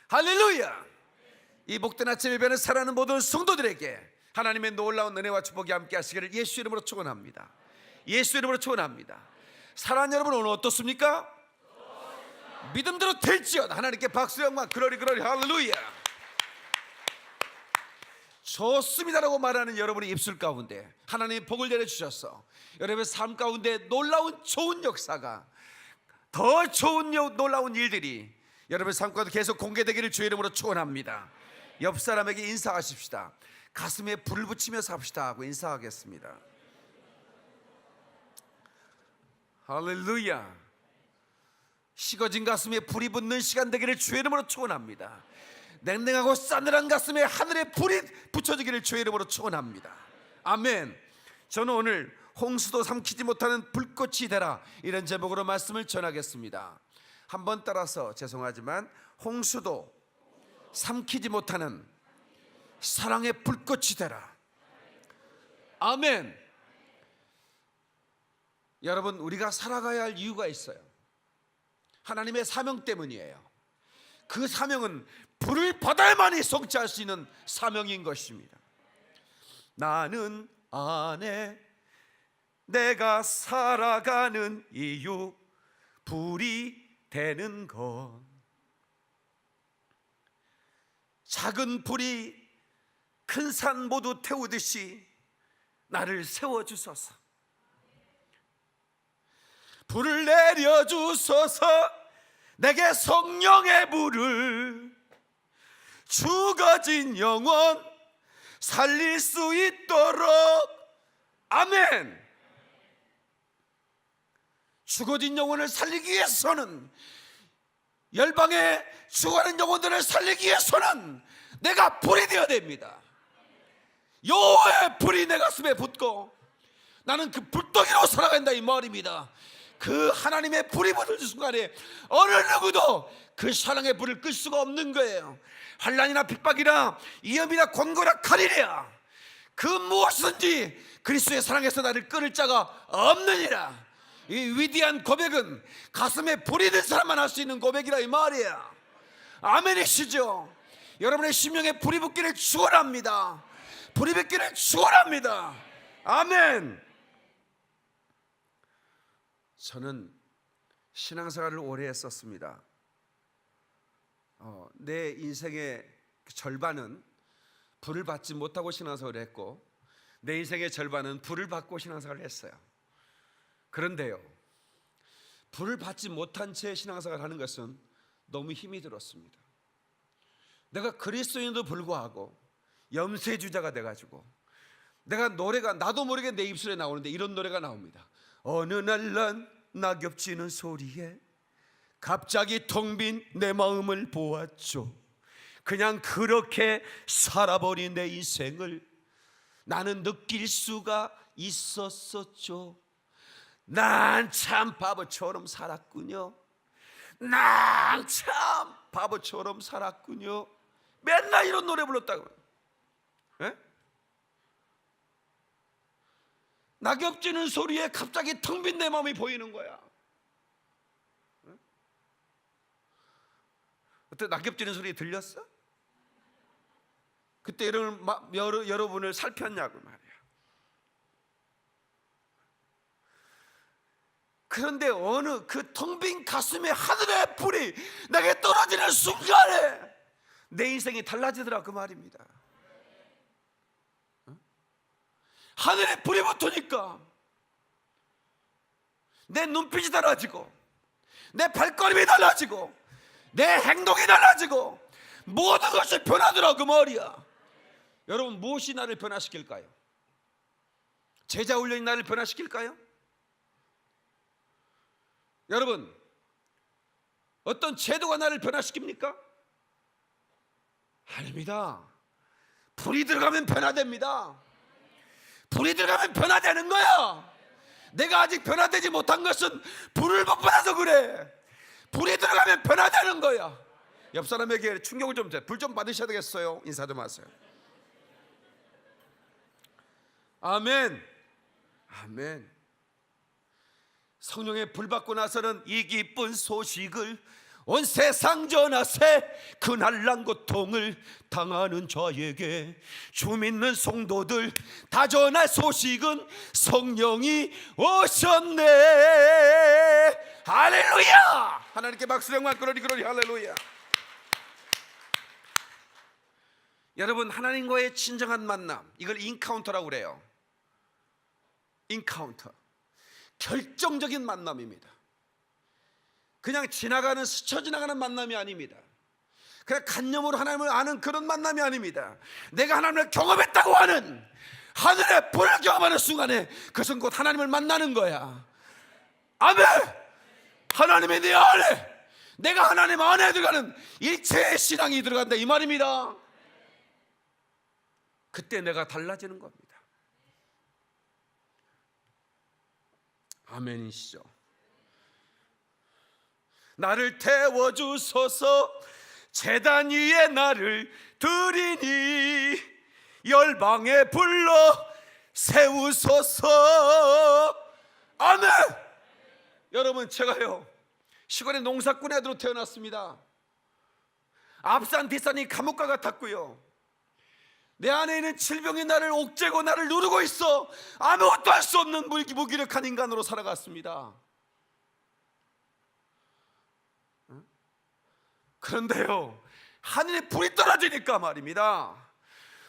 할렐루야. 이 복된 아침 예배는 사랑하는 모든 성도들에게 하나님의 놀라운 은혜와 축복이 함께 하시기를 예수 이름으로 축원합니다. 예수 이름으로 축원합니다. 사랑하는 여러분, 오늘 어떻습니까? 믿음대로 될지어다. 하나님께 박수 영광. 그러리 할렐루야. 좋습니다라고 말하는 여러분의 입술 가운데 하나님이 복을 내려주셔서 여러분의 삶 가운데 놀라운 좋은 역사가, 더 좋은 놀라운 일들이 여러분의 삶 가운데 계속 공개되기를 주의 이름으로 축원합니다. 옆 사람에게 인사하십시다. 가슴에 불을 붙이며 삽시다 하고 인사하겠습니다. 할렐루야. 식어진 가슴에 불이 붙는 시간 되기를 주의 이름으로 축원합니다. 냉랭하고 싸늘한 가슴에 하늘의 불이 붙여지기를 주의 이름으로 축원합니다. 아멘. 저는 오늘 홍수도 삼키지 못하는 불꽃이 되라, 이런 제목으로 말씀을 전하겠습니다. 한번 따라서, 죄송하지만 홍수도 삼키지 못하는 사랑의 불꽃이 되라. 아멘. 여러분, 우리가 살아가야 할 이유가 있어요. 하나님의 사명 때문이에요. 그 사명은 불을 받아야만이 성취할 수 있는 사명인 것입니다. 나는 안에 내가 살아가는 이유, 불이 되는 것. 작은 불이 큰 산 모두 태우듯이 나를 세워주소서. 불을 내려주소서. 내게 성령의 불을, 죽어진 영혼 살릴 수 있도록. 아멘. 죽어진 영혼을 살리기 위해서는, 열방에 죽어가는 영혼들을 살리기 위해서는 내가 불이 되어야 됩니다. 여호와의 불이 내 가슴에 붙고 나는 그 불덩이로 살아간다, 이 말입니다. 그 하나님의 불이 붙을 순간에 어느 누구도 그 사랑의 불을 끌 수가 없는 거예요. 환난이나 핍박이나 위험이나 권고나 칼이랴, 그 무엇이든지 그리스도의 사랑에서 나를 끊을 자가 없느니라. 이 위대한 고백은 가슴에 불이 든 사람만 할 수 있는 고백이라, 이 말이야. 아멘이시죠? 여러분의 심령에 불이 붙기를 축원합니다. 불이 붙기를 축원합니다. 아멘. 저는 신앙생활을 오래 했었습니다. 내 인생의 절반은 불을 받지 못하고 신앙생활을 했고, 내 인생의 절반은 불을 받고 신앙생활을 했어요. 그런데요, 불을 받지 못한 채 신앙생활을 하는 것은 너무 힘이 들었습니다. 내가 그리스도인도 불구하고 염세주자가 돼가지고, 내가 노래가 나도 모르게 내 입술에 나오는데 이런 노래가 나옵니다. 어느 날 난 낙엽지는 소리에 갑자기 텅 빈 내 마음을 보았죠. 그냥 그렇게 살아버린 내 인생을 나는 느낄 수가 있었었죠. 난 참 바보처럼 살았군요. 난 참 바보처럼 살았군요. 맨날 이런 노래 불렀다고. 에? 낙엽 지는 소리에 갑자기 텅 빈 내 마음이 보이는 거야. 어때? 낙엽 지는 소리 들렸어? 그때 여러분을 살폈냐고 말이야. 그런데 어느 그 텅 빈 가슴에 하늘의 불이 내게 떨어지는 순간에 내 인생이 달라지더라, 그 말입니다. 하늘에 불이 붙으니까 내 눈빛이 달라지고, 내 발걸음이 달라지고, 내 행동이 달라지고, 모든 것이 변하더라, 그 말이야. 여러분, 무엇이 나를 변화시킬까요? 제자 훈련이 나를 변화시킬까요? 여러분, 어떤 제도가 나를 변화시킵니까? 아닙니다. 불이 들어가면 변화됩니다. 불이 들어가면 변화되는 거야. 내가 아직 변화되지 못한 것은 불을 못 받아서 그래. 불이 들어가면 변화되는 거야. 옆 사람에게 충격을 좀 줘. 불 좀 받으셔야 되겠어요. 인사 좀 하세요. 아멘. 아멘. 성령의 불 받고 나서는 이 기쁜 소식을 온 세상 전하세 그날난 고통을 당하는 자에게 주 믿는 성도들 다 전할 소식은 성령이 오셨네. 할렐루야. 하나님께 박수를 영광 그러리 할렐루야. 여러분, 하나님과의 진정한 만남, 이걸 인카운터라고 그래요. 인카운터, 결정적인 만남입니다. 그냥 지나가는, 스쳐 지나가는 만남이 아닙니다. 그냥 간념으로 하나님을 아는 그런 만남이 아닙니다. 내가 하나님을 경험했다고 하는, 하늘의 불을 경험하는 순간에 그것은 곧 하나님을 만나는 거야. 아멘. 하나님이 내 안에, 내가 하나님 안에 들어가는 일체의 신앙이 들어간다 이 말입니다. 그때 내가 달라지는 겁니다. 아멘이시죠? 나를 태워주소서 제단 위에 나를 드리니 열방에 불러 세우소서. 아멘. 여러분, 제가요 시골의 농사꾼 애들로 태어났습니다. 앞산 뒷산이 감옥과 같았고요, 내 안에 있는 질병이 나를 옥죄고 나를 누르고 있어 아무것도 할 수 없는 무기력한 인간으로 살아갔습니다. 그런데요, 하늘에 불이 떨어지니까 말입니다,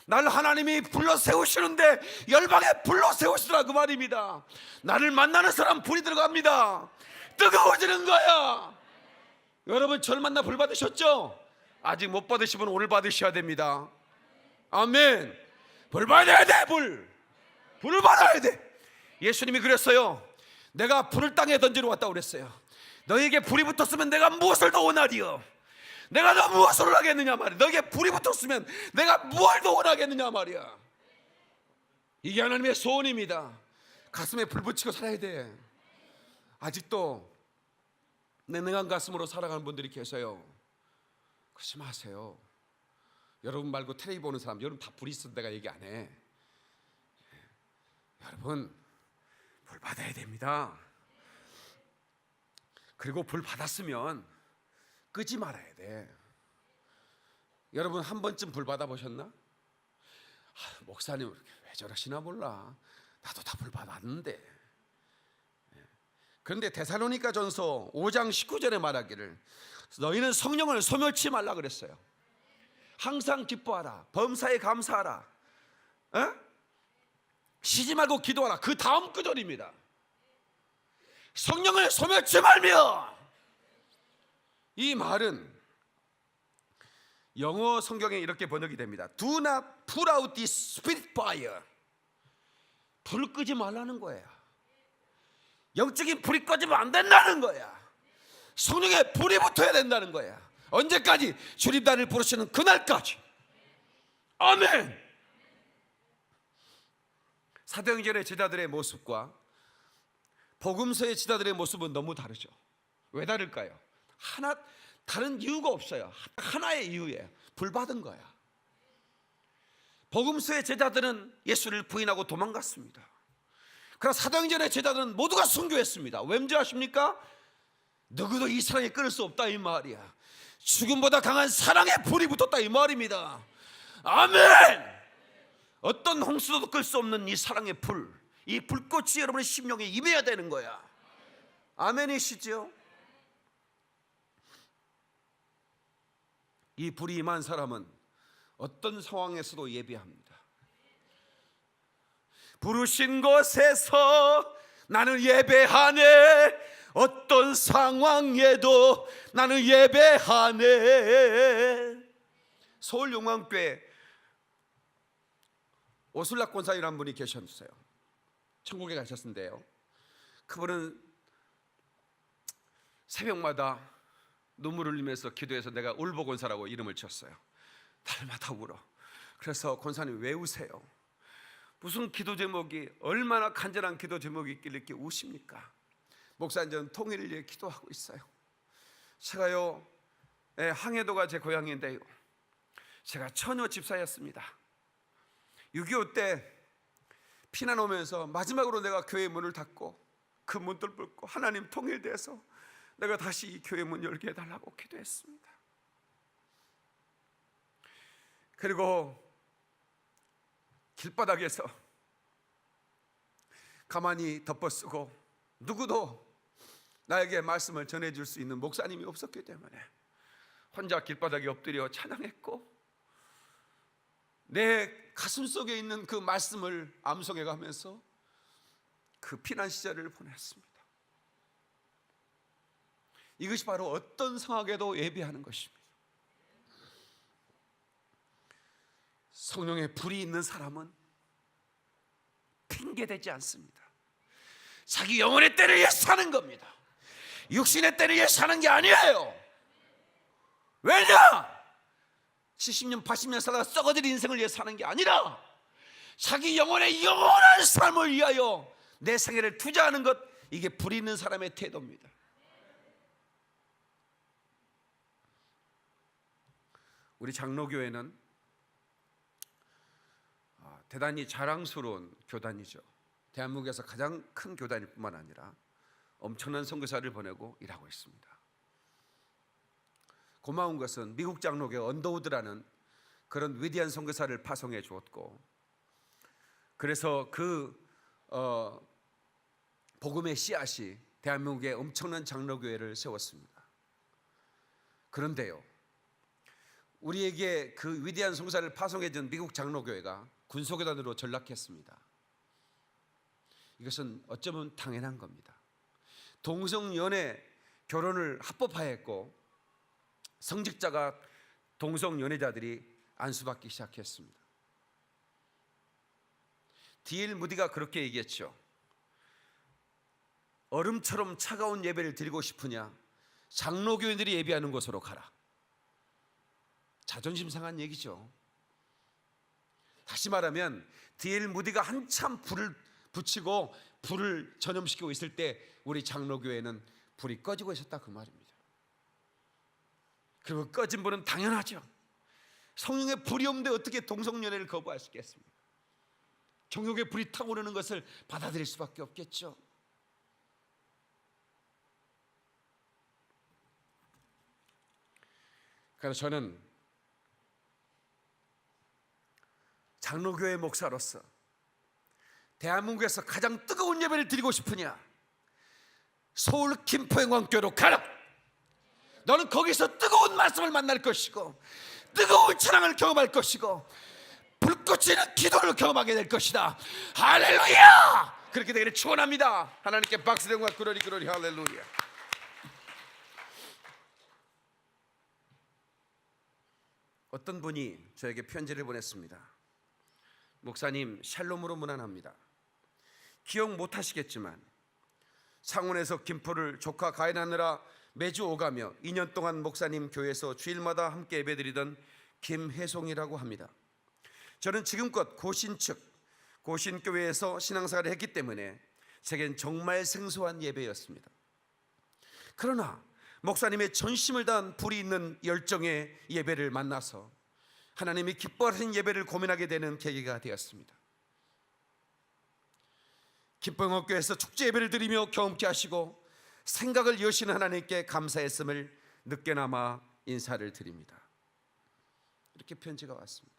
나를 하나님이 불러 세우시는데 열방에 불러 세우시더라 그 말입니다. 나를 만나는 사람 불이 들어갑니다. 뜨거워지는 거야. 여러분, 절 만나 불 받으셨죠? 아직 못 받으시면 오늘 받으셔야 됩니다. 아멘. 불 받아야 돼. 불을 받아야 돼. 예수님이 그랬어요. 내가 불을 땅에 던지러 왔다고 그랬어요. 너에게 불이 붙었으면 내가 무엇을 더 원하리요? 내가 너 무엇을 하겠느냐 말이야. 너에게 불이 붙었으면 내가 무엇을 더 원하겠느냐 말이야. 이게 하나님의 소원입니다. 가슴에 불 붙이고 살아야 돼. 아직도 냉랭한 가슴으로 살아가는 분들이 계세요. 그러지 마세요. 여러분 말고 텔레비 보는 사람, 여러분 다 불이 있어도 내가 얘기 안 해. 여러분, 불 받아야 됩니다. 그리고 불 받았으면 끄지 말아야 돼. 여러분, 한 번쯤 불 받아보셨나? 목사님 왜 저러시나 몰라. 나도 다 불 받았는데. 그런데 데살로니가 전서 5장 19절에 말하기를 너희는 성령을 소멸치 말라 그랬어요. 항상 기뻐하라, 범사에 감사하라, 쉬지 말고 기도하라. 그 다음 구절입니다. 성령을 소멸치 말며. 이 말은 영어 성경에 이렇게 번역이 됩니다. Do not put out the spirit fire. 불을 끄지 말라는 거예요. 영적인 불이 꺼지면 안 된다는 거야. 성령의 불이 붙어야 된다는 거야. 언제까지? 주님 나를 부르시는 그날까지. 아멘. 사도행전의 제자들의 모습과 복음서의 제자들의 모습은 너무 다르죠. 왜 다를까요? 다른 이유가 없어요. 하나의 이유예요. 불 받은 거야. 복음서의 제자들은 예수를 부인하고 도망갔습니다. 그러나 사도행전의 제자들은 모두가 순교했습니다. 왠지 아십니까? 누구도 이 사랑에 끊을 수 없다 이 말이야. 죽음보다 강한 사랑의 불이 붙었다 이 말입니다. 아멘. 어떤 홍수도 끌 수 없는 이 사랑의 불, 이 불꽃이 여러분의 심령에 임해야 되는 거야. 아멘이시죠? 이 불이 임한 사람은 어떤 상황에서도 예비합니다. 부르신 곳에서 나는 예배하네. 어떤 상황에도 나는 예배하네. 서울용왕교회 오슬락 권사님이라는 분이 계셨어요. 천국에 가셨는데요, 그분은 새벽마다 눈물을 흘리면서 기도해서 내가 울보 권사라고 이름을 지었어요. 날마다 울어. 그래서 권사님 왜 우세요? 무슨 기도 제목이, 얼마나 간절한 기도 제목이 있길래 이렇게 우십니까? 목사님, 저는 통일을 위해 기도하고 있어요. 제가요, 항해도가 제 고향인데요, 제가 처녀 집사였습니다. 6.25 때 피난 오면서 마지막으로 내가 교회 문을 닫고 그 문들 뚫고 하나님 통일돼서 내가 다시 이 교회 문 열게 해달라고 기도했습니다. 그리고 길바닥에서 가만히 덮어쓰고 누구도 나에게 말씀을 전해줄 수 있는 목사님이 없었기 때문에 혼자 길바닥에 엎드려 찬양했고, 내 가슴 속에 있는 그 말씀을 암송해 가면서 그 피난 시절을 보냈습니다. 이것이 바로 어떤 상황에도 예비하는 것입니다. 성령의 불이 있는 사람은 핑계대지 않습니다. 자기 영혼의 때를 위해 사는 겁니다. 육신의 때를 위해 사는 게 아니에요. 왜냐? 70년 80년 살다가 썩어질 인생을 위해 사는 게 아니라 자기 영혼의 영원한 삶을 위하여 내 생애를 투자하는 것, 이게 불 있는 사람의 태도입니다. 우리 장로교회는 대단히 자랑스러운 교단이죠. 대한민국에서 가장 큰 교단일 뿐만 아니라 엄청난 선교사를 보내고 일하고 있습니다. 고마운 것은 미국 장로교 언더우드라는 그런 위대한 선교사를 파송해 주었고, 그래서 그 복음의 씨앗이 대한민국에 엄청난 장로교회를 세웠습니다. 그런데요, 우리에게 그 위대한 선교사를 파송해 준 미국 장로교회가 군소교단으로 전락했습니다. 이것은 어쩌면 당연한 겁니다. 동성연애 결혼을 합법화했고 성직자가 동성연애자들이 안수받기 시작했습니다. D.L. 무디가 그렇게 얘기했죠. 얼음처럼 차가운 예배를 드리고 싶으냐? 장로교인들이 예배하는 곳으로 가라. 자존심 상한 얘기죠. 다시 말하면 D.L. 무디가 한참 불을 붙이고 불을 전염시키고 있을 때 우리 장로교회는 불이 꺼지고 있었다, 그 말입니다. 그리고 꺼진 불은 당연하죠. 성령의 불이 없는데 어떻게 동성연애를 거부할 수 있겠습니까? 정욕의 불이 타오르는 것을 받아들일 수밖에 없겠죠. 그래서 저는 장로교회 목사로서 대한민국에서 가장 뜨거운 예배를 드리고 싶으냐? 서울 김포영광교회로 가라. 너는 거기서 뜨거운 말씀을 만날 것이고 뜨거운 찬양을 경험할 것이고 불꽃이 있는 기도를 경험하게 될 것이다. 할렐루야! 그렇게 되기를 축원합니다. 하나님께 박수 영광 그러리 그러리 할렐루야. 어떤 분이 저에게 편지를 보냈습니다. 목사님, 샬롬으로 문안합니다. 기억 못하시겠지만 창원에서 김포를 조카 가인하느라 매주 오가며 2년 동안 목사님 교회에서 주일마다 함께 예배드리던 김혜송이라고 합니다. 저는 지금껏 고신 측 고신교회에서 신앙생활을 했기 때문에 제겐 정말 생소한 예배였습니다. 그러나 목사님의 전심을 다한 불이 있는 열정의 예배를 만나서 하나님이 기뻐하시는 예배를 고민하게 되는 계기가 되었습니다. 김포영광교회에서 축제 예배를 드리며 경험케 하시고 생각을 여시는 하나님께 감사했음을 늦게나마 인사를 드립니다. 이렇게 편지가 왔습니다.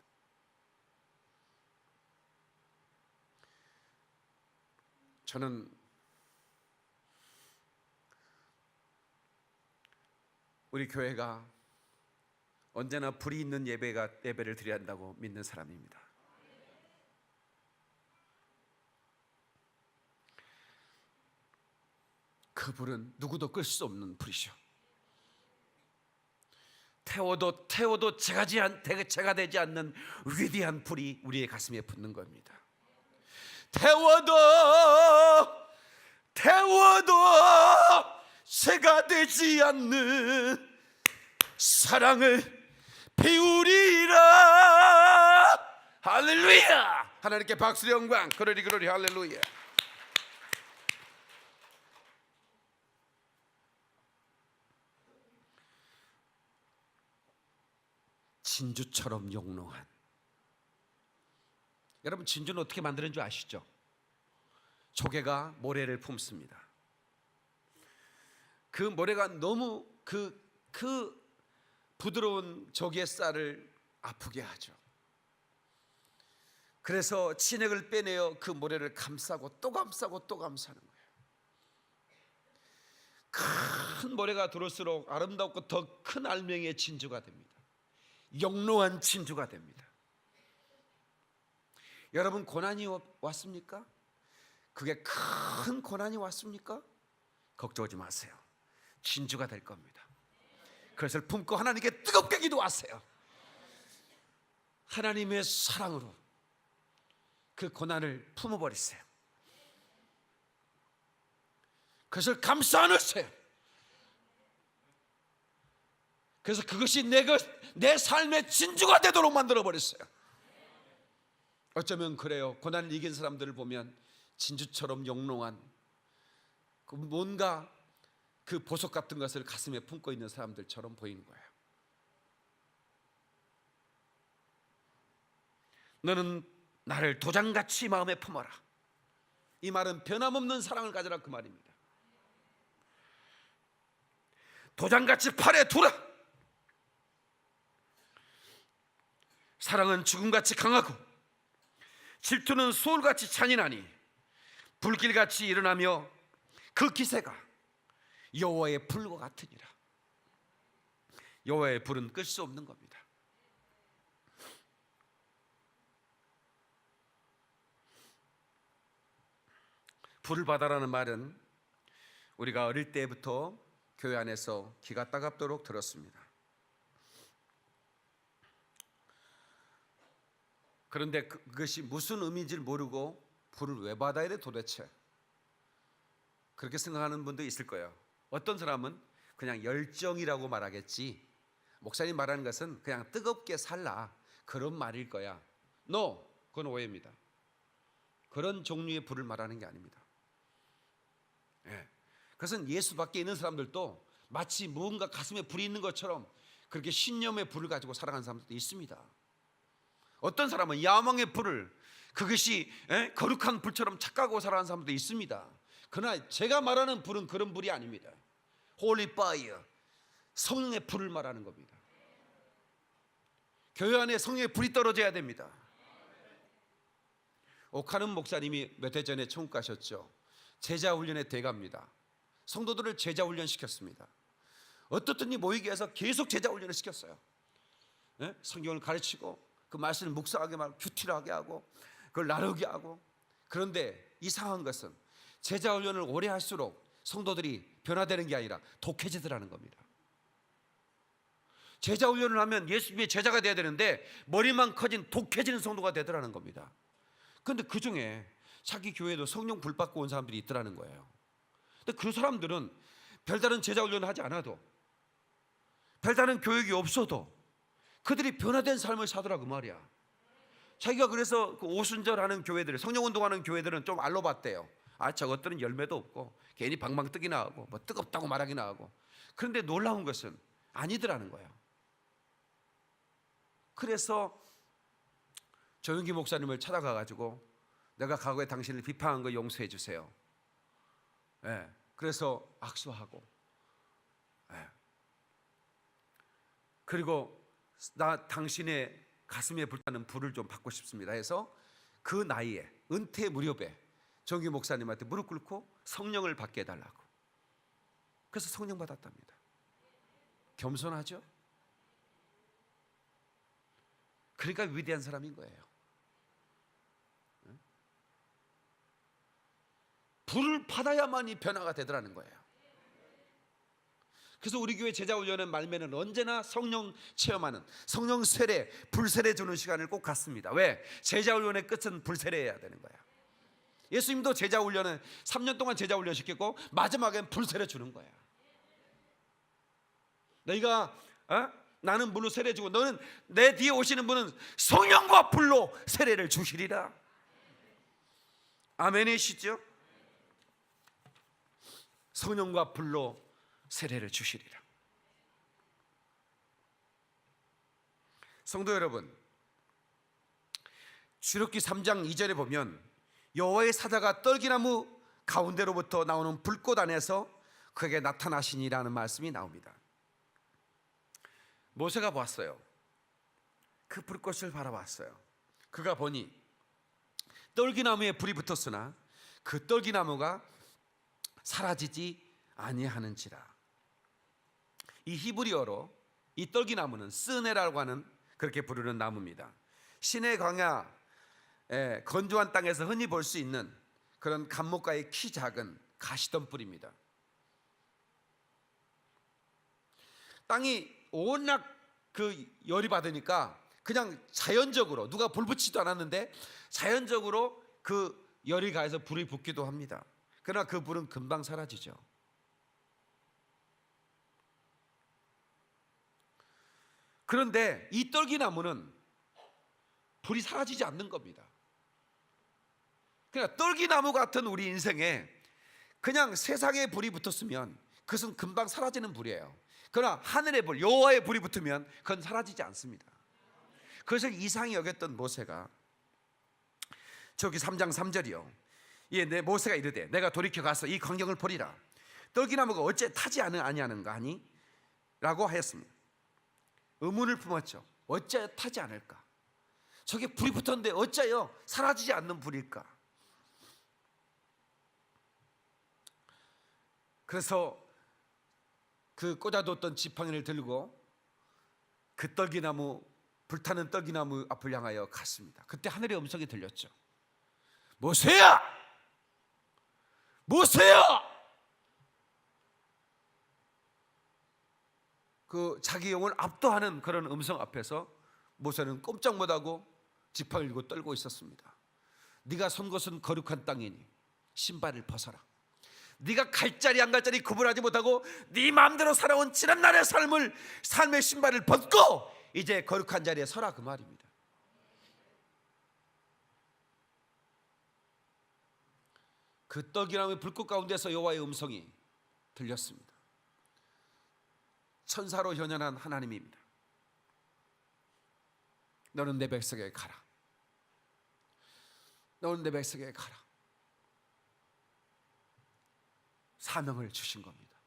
저는 우리 교회가 언제나 불이 있는 예배를 드려야 한다고 믿는 사람입니다. 그 불은 누구도 끌 수 없는 불이죠. 태워도 제가 되지 않는 위대한 불이 우리의 가슴에 붙는 겁니다. 태워도 제가 되지 않는 사랑을 피우리라. 할렐루야. 하나님께 박수 영광 그러리 그러리 할렐루야. 진주처럼 영롱한, 여러분 진주는 어떻게 만드는 줄 아시죠? 조개가 모래를 품습니다. 그 모래가 너무 그 부드러운 조개살을 아프게 하죠. 그래서 진액을 빼내어 그 모래를 감싸고 또 감싸고 또 감싸는 거예요. 큰 모래가 들어올수록 아름답고 더 큰 알맹이의 진주가 됩니다. 영롱한 진주가 됩니다. 여러분, 고난이 왔습니까? 그게 큰 고난이 왔습니까? 걱정하지 마세요. 진주가 될 겁니다. 그것을 품고 하나님께 뜨겁게 기도하세요. 하나님의 사랑으로 그 고난을 품어버리세요. 그것을 감싸 안으세요. 그래서 그것이 내 삶의 진주가 되도록 만들어버렸어요. 어쩌면 그래요. 고난을 이긴 사람들을 보면 진주처럼 영롱한 뭔가 그 보석 같은 것을 가슴에 품고 있는 사람들처럼 보이는 거예요. 너는 나를 도장같이 마음에 품어라. 이 말은 변함없는 사랑을 가져라 그 말입니다. 도장같이 팔에 두라. 사랑은 죽음같이 강하고 질투는 소울같이 잔인하니 불길같이 일어나며 그 기세가 여호와의 불과 같으니라. 여호와의 불은 끌 수 없는 겁니다. 불을 받아라는 말은 우리가 어릴 때부터 교회 안에서 기가 따갑도록 들었습니다. 그런데 그것이 무슨 의미인지를 모르고 불을 왜 받아야 돼 도대체? 그렇게 생각하는 분도 있을 거예요. 어떤 사람은 그냥 열정이라고 말하겠지, 목사님 말하는 것은 그냥 뜨겁게 살라 그런 말일 거야. No, 그건 오해입니다. 그런 종류의 불을 말하는 게 아닙니다. 그것은 예수 밖에 있는 사람들도 마치 무언가 가슴에 불이 있는 것처럼 그렇게 신념의 불을 가지고 살아가는 사람들도 있습니다. 어떤 사람은 야망의 불을, 그것이 거룩한 불처럼 착각하고 살아가는 사람도 있습니다. 그러나 제가 말하는 불은 그런 불이 아닙니다. 홀리 파이어, 성령의 불을 말하는 겁니다. 교회 안에 성령의 불이 떨어져야 됩니다. 오카는 목사님이 몇 해 전에 천국 가셨죠. 제자 훈련의 대가입니다. 성도들을 제자 훈련 시켰습니다. 어떻든지 모이게 해서 계속 제자 훈련을 시켰어요. 성경을 가르치고 그 말씀을 묵상하게 하고 큐티하게 하고 그걸 나누게 하고. 그런데 이상한 것은 제자 훈련을 오래 할수록 성도들이 변화되는 게 아니라 독해지더라는 겁니다. 제자 훈련을 하면 예수님의 제자가 돼야 되는데 머리만 커진 독해지는 성도가 되더라는 겁니다. 그런데 그 중에 자기 교회도 성령 불 받고 온 사람들이 있더라는 거예요. 근데 그 사람들은 별다른 제자 훈련을 하지 않아도, 별다른 교육이 없어도 그들이 변화된 삶을 사더라 그 말이야. 자기가 그래서 그 오순절하는 교회들, 성령운동하는 교회들은 좀 알로봤대요. 아, 저것들은 열매도 없고 괜히 방방뜨기나 하고 뭐 뜨겁다고 말하기나 하고. 그런데 놀라운 것은 아니더라는 거예요. 그래서 조용기 목사님을 찾아가가지고 내가 과거에 당신을 비판한 거 용서해 주세요. 그래서 악수하고, 그리고 나 당신의 가슴에 불타는 불을 좀 받고 싶습니다 해서 그 나이에 은퇴 무렵에 조용기 목사님한테 무릎 꿇고 성령을 받게 해달라고. 그래서 성령 받았답니다. 겸손하죠? 그러니까 위대한 사람인 거예요. 불을 받아야만이 변화가 되더라는 거예요. 그래서 우리 교회 제자훈련의 말면은 언제나 성령 체험하는, 성령 세례, 불세례 주는 시간을 꼭 갖습니다. 왜? 제자훈련의 끝은 불세례해야 되는 거야. 예수님도 제자훈련은 3년 동안 제자훈련 시켰고 마지막엔 불세례 주는 거야. 너희가 나는 물로 세례 주고 너는 내 뒤에 오시는 분은 성령과 불로 세례를 주시리라. 아멘이시죠? 성령과 불로 세례를 주시리라. 성도 여러분, 출애굽기 3장 2절에 보면 여호와의 사자가 떨기나무 가운데로부터 나오는 불꽃 안에서 그에게 나타나시니라는 말씀이 나옵니다. 모세가 보았어요. 그 불꽃을 바라봤어요. 그가 보니 떨기나무에 불이 붙었으나 그 떨기나무가 사라지지 아니하는지라. 이 히브리어로 이 떨기나무는 스네라고 하는 그렇게 부르는 나무입니다. 시내 광야 건조한 땅에서 흔히 볼 수 있는 그런 감목가의 키 작은 가시덤불입니다. 땅이 워낙 그 열이 받으니까 그냥 자연적으로, 누가 불 붙이지도 않았는데 자연적으로 그 열이 가해서 불이 붙기도 합니다. 그러나 그 불은 금방 사라지죠. 그런데 이 떨기나무는 불이 사라지지 않는 겁니다. 그러니까 떨기나무 같은 우리 인생에 그냥 세상에 불이 붙었으면 그것은 금방 사라지는 불이에요. 그러나 하늘의 불, 여호와의 불이 붙으면 그건 사라지지 않습니다. 그것을 이상히 여겼던 모세가 저기 3장 3절이요. 내 모세가 이르되 내가 돌이켜 가서 이 광경을 보리라. 떨기나무가 어째 타지 아니하는가 하니? 라고 하였습니다. 의문을 품었죠. 어째 타지 않을까? 저게 불이 붙었는데 어째요 사라지지 않는 불일까? 그래서 그 꽂아뒀던 지팡이를 들고 그 떨기나무, 불타는 떨기나무 앞을 향하여 갔습니다. 그때 하늘의 음성이 들렸죠. 모세야! 모세야! 그 자기 영을 압도하는 그런 음성 앞에서 모세는 꼼짝 못하고 지팡이를 들고 떨고 있었습니다. 네가 선 곳은 거룩한 땅이니 신발을 벗어라. 네가 갈 자리 안 갈 자리 구분하지 못하고 네 마음대로 살아온 지난날의 삶의 신발을 벗고 이제 거룩한 자리에 서라, 그 말입니다. 그 떨기나무의 불꽃 가운데서 여호와의 음성이 들렸습니다. 천사로 현현한 하나님입니다. 너는 내 백성에게 가라. 너는 내 백성에게 가라. 사명을 주신 겁니다.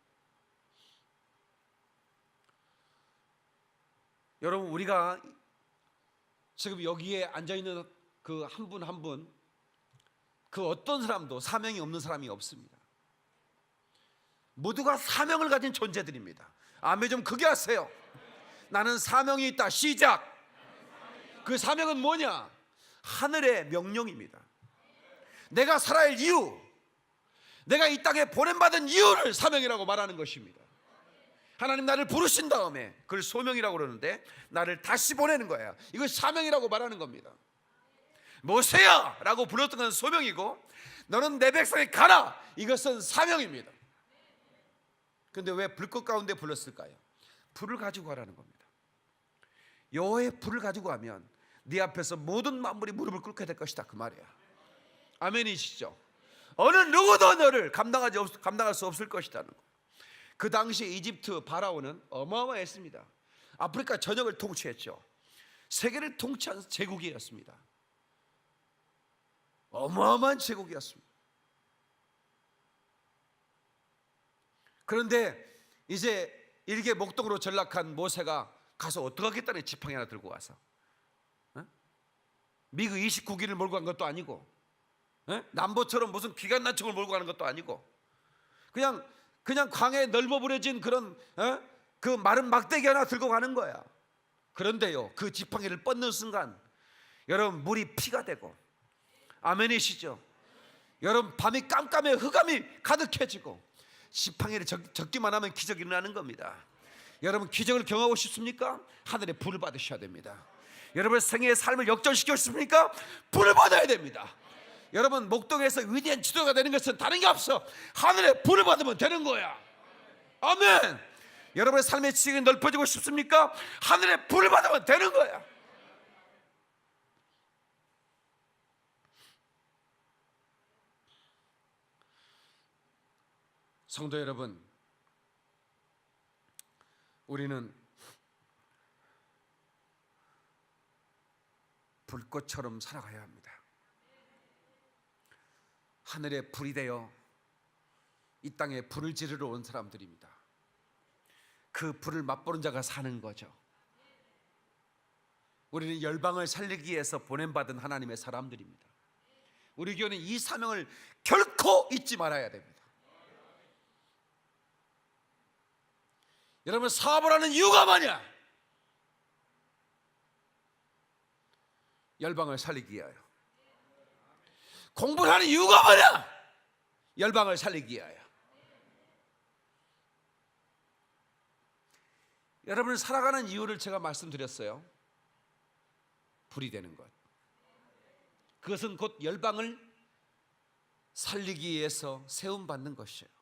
여러분, 우리가 지금 여기에 앉아있는 그 한 분 한 분, 그 어떤 사람도 사명이 없는 사람이 없습니다. 모두가 사명을 가진 존재들입니다. 아멘 좀 크게 하세요. 나는 사명이 있다. 시작. 그 사명은 뭐냐? 하늘의 명령입니다. 내가 살아야 할 이유, 내가 이 땅에 보냄받은 이유를 사명이라고 말하는 것입니다. 하나님 나를 부르신 다음에 그걸 소명이라고 그러는데 나를 다시 보내는 거예요. 이걸 사명이라고 말하는 겁니다. 모세야 라고 불렀던 건 소명이고, 너는 내 백성에 가라, 이것은 사명입니다. 그런데 왜 불꽃 가운데 불렀을까요? 불을 가지고 가라는 겁니다. 여호와의 불을 가지고 가면 네 앞에서 모든 만물이 무릎을 꿇게 될 것이다, 그 말이야. 아멘이시죠? 어느 누구도 너를 감당할 수 없을 것이라는 거. 그 당시 이집트 바라오는 어마어마했습니다. 아프리카 전역을 통치했죠. 세계를 통치한 제국이었습니다. 어마어마한 제국이었습니다. 그런데 이제 일개 목동으로 전락한 모세가 가서 어떡하겠다는 지팡이 하나 들고 와서 미그 29기를 몰고 간 것도 아니고 남보처럼 무슨 기관단총을 몰고 가는 것도 아니고 그냥 광야에 넓어 버려진 그런 그 마른 막대기 하나 들고 가는 거야. 그런데요, 그 지팡이를 뻗는 순간 여러분 물이 피가 되고, 아멘이시죠? 여러분 밤이 깜깜해 흑암이 가득해지고 지팡이를 적기만 하면 기적이 일어나는 겁니다. 여러분 기적을 경험하고 싶습니까? 하늘의 불을 받으셔야 됩니다. 여러분 생애의 삶을 역전시키고 싶습니까? 불을 받아야 됩니다. 여러분 목동에서 위대한 지도가 되는 것은 다른 게 없어. 하늘의 불을 받으면 되는 거야. 아멘. 여러분의 삶의 지경이 넓어지고 싶습니까? 하늘의 불을 받으면 되는 거야. 성도 여러분, 우리는 불꽃처럼 살아가야 합니다. 하늘의 불이 되어 이 땅에 불을 지르러 온 사람들입니다. 그 불을 맛보는 자가 사는 거죠. 우리는 열방을 살리기 위해서 보냄받은 하나님의 사람들입니다. 우리 교회는 이 사명을 결코 잊지 말아야 됩니다. 여러분, 사업을 하는 이유가 뭐냐? 열방을 살리기 위하여. 공부를 하는 이유가 뭐냐? 열방을 살리기 위하여. 여러분을 살아가는 이유를 제가 말씀드렸어요. 불이 되는 것. 그것은 곧 열방을 살리기 위해서 세움받는 것이에요.